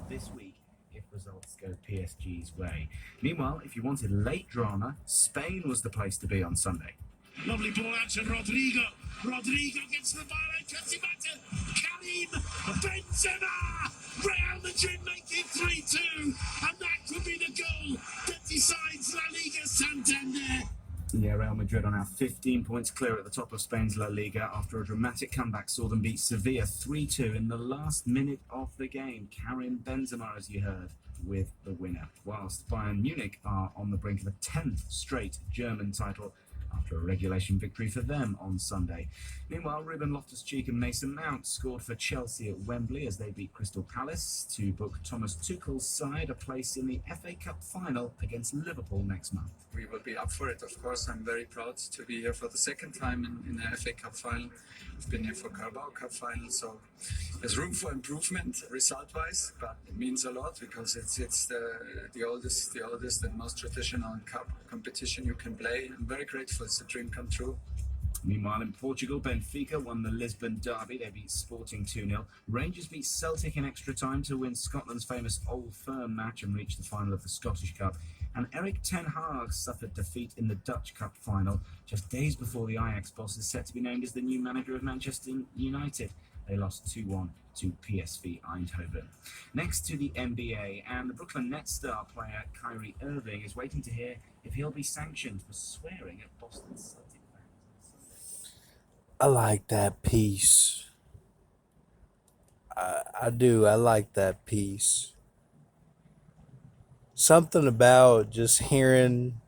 this week if results go PSG's way. Meanwhile, if you wanted late drama, Spain was the place to be on Sunday. Lovely ball out to Rodrigo. Rodrigo gets the ball and cuts it back to Karim Benzema. Real Madrid make it 3-2. And that could be the goal that decides La Liga Santander. Yeah, Real Madrid are now 15 points clear at the top of Spain's La Liga after a dramatic comeback saw them beat Sevilla 3-2 in the last minute of the game. Karim Benzema, as you heard, with the winner, whilst Bayern Munich are on the brink of a 10th straight German title after a regulation victory for them on Sunday. Meanwhile, Ruben Loftus-Cheek and Mason Mount scored for Chelsea at Wembley as they beat Crystal Palace to book Thomas Tuchel's side a place in the FA Cup final against Liverpool next month. We will be up for it, of course. I'm very proud to be here for the second time in the FA Cup final. I've been here for Carabao Cup final, so there's room for improvement result-wise, but it means a lot because it's the oldest and most traditional cup competition you can play. I'm very grateful. It's a dream come true. Meanwhile, in Portugal, Benfica won the Lisbon derby. They beat Sporting 2-0. Rangers beat Celtic in extra time to win Scotland's famous Old Firm match and reach the final of the Scottish Cup. And Erik ten Hag suffered defeat in the Dutch Cup final just days before the Ajax boss is set to be named as the new manager of Manchester United. They lost 2-1 to PSV Eindhoven. Next to the NBA, and the Brooklyn Nets star player Kyrie Irving is waiting to hear if he'll be sanctioned for swearing at Boston Celtics fans. I like that piece. I do. I like that piece. Something about just hearing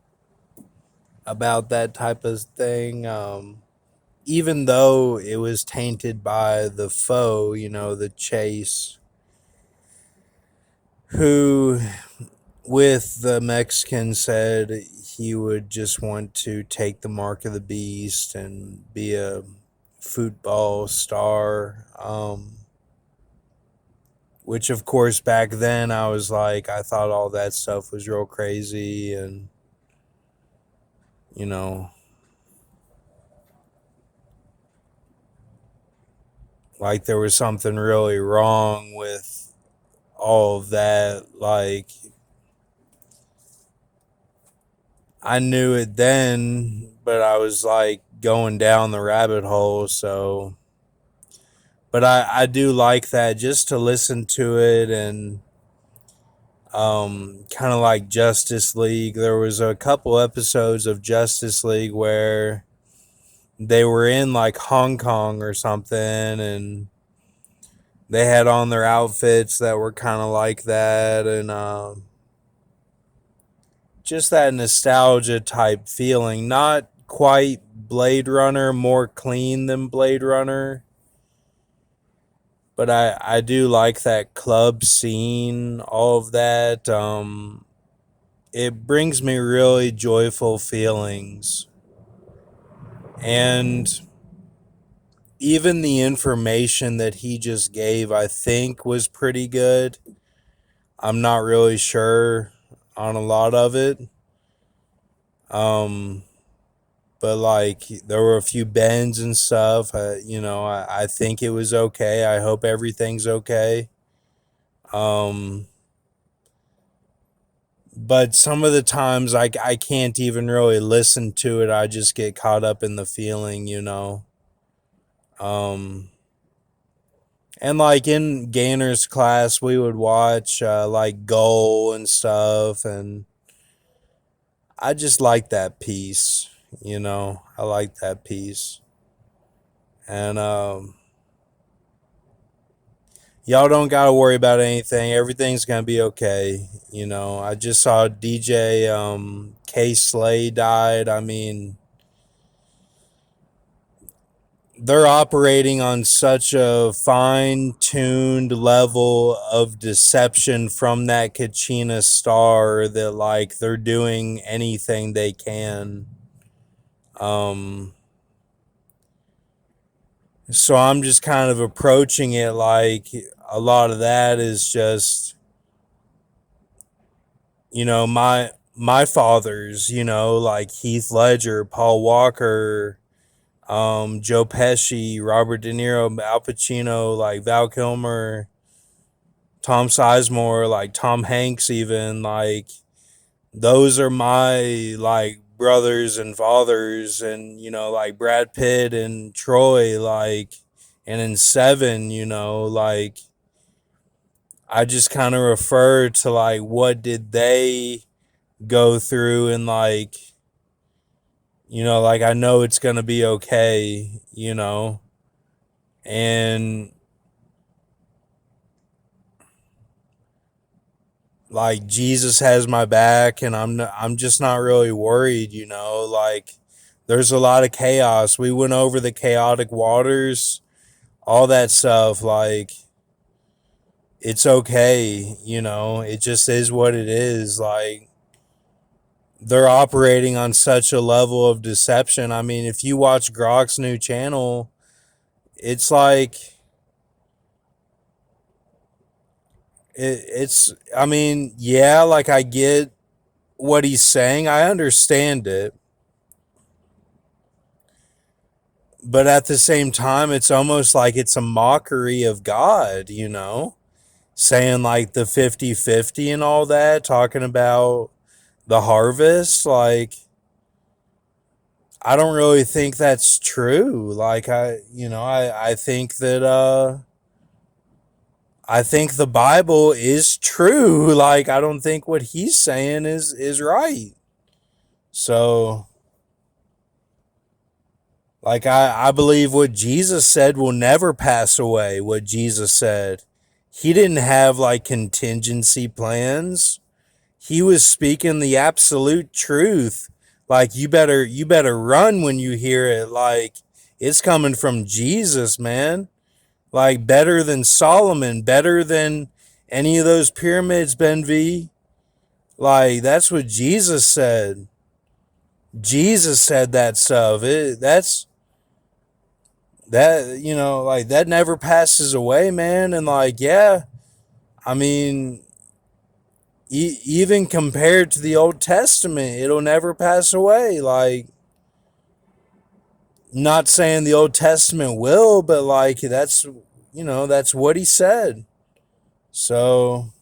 about that type of thing, even though it was tainted by the foe, the Chase, who with the Mexican said he would just want to take the mark of the beast and be a football star. Which, of course, back then I was like, I thought all that stuff was real crazy and, like there was something really wrong with all of that. Like, I knew it then, but I was like going down the rabbit hole, so. But I do like that just to listen to it and kind of like Justice League. There was a couple episodes of Justice League where they were in like Hong Kong or something and they had on their outfits that were kind of like that and just that nostalgia type feeling. Not quite Blade Runner, more clean than Blade Runner. But I do like that club scene, all of that. It brings me really joyful feelings. And even the information that he just gave, I think, was pretty good. I'm not really sure on a lot of it. But like there were a few bends and stuff. I think it was okay. I hope everything's okay. But some of the times I can't even really listen to it. I just get caught up in the feeling, And like in Gainer's class, we would watch like Goal and stuff, and I just like that piece. I like that piece. And y'all don't gotta worry about anything. Everything's gonna be okay. I just saw DJ K Slay died. I mean, they're operating on such a fine-tuned level of deception from that Kachina star that like they're doing anything they can. So I'm just kind of approaching it like a lot of that is just, my fathers, like Heath Ledger, Paul Walker, Joe Pesci, Robert De Niro, Al Pacino, like Val Kilmer, Tom Sizemore, like Tom Hanks, even like those are my like brothers and fathers, and like Brad Pitt and Troy, like, and in Seven, like I just kind of refer to like what did they go through, and like like I know it's gonna be okay, and like Jesus has my back, and I'm just not really worried, like there's a lot of chaos. We went over the chaotic waters, all that stuff, like it's okay, it just is what it is. Like they're operating on such a level of deception. I mean, if you watch Grok's new channel, it's like it's I mean, yeah, like I get what he's saying. I understand it. But at the same time, it's almost like it's a mockery of God, saying like the 50-50 and all that, talking about the harvest. Like, I don't really think that's true. Like, I think that, I think the Bible is true. Like, I don't think what he's saying is right. So, like, I believe what Jesus said will never pass away. What Jesus said. He didn't have like contingency plans. He was speaking the absolute truth. Like you better run when you hear it. Like it's coming from Jesus, man. Like better than Solomon, better than any of those pyramids, Ben V. Like that's what Jesus said. Jesus said that stuff. That like that never passes away, man. And like, yeah, I mean, even compared to the Old Testament, it'll never pass away. Like, not saying the Old Testament will, but like that's that's what he said. So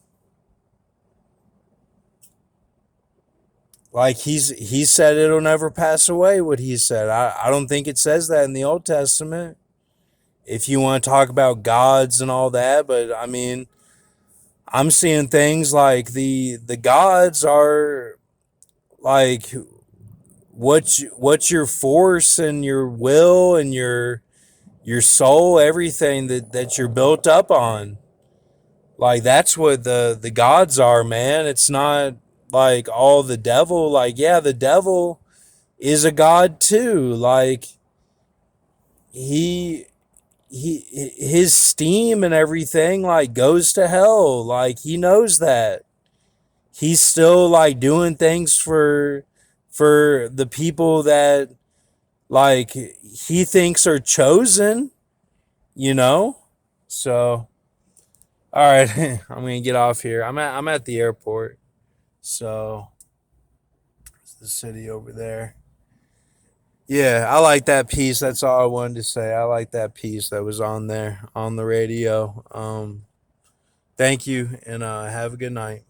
like he said it'll never pass away, what he said. I don't think it says that in the Old Testament. If you want to talk about gods and all that, but I mean, I'm seeing things like the gods are like what's your force and your will and your soul, everything that you're built up on. Like that's what the gods are, man. It's not like all the devil. Like, yeah, the devil is a god too. Like his steam and everything like goes to hell. Like he knows that. He's still like doing things for the people that like he thinks are chosen, So all right, I'm gonna get off here. I'm at the airport. So it's the city over there. Yeah, I like that piece. That's all I wanted to say. I like that piece that was on there on the radio. Thank you, and have a good night.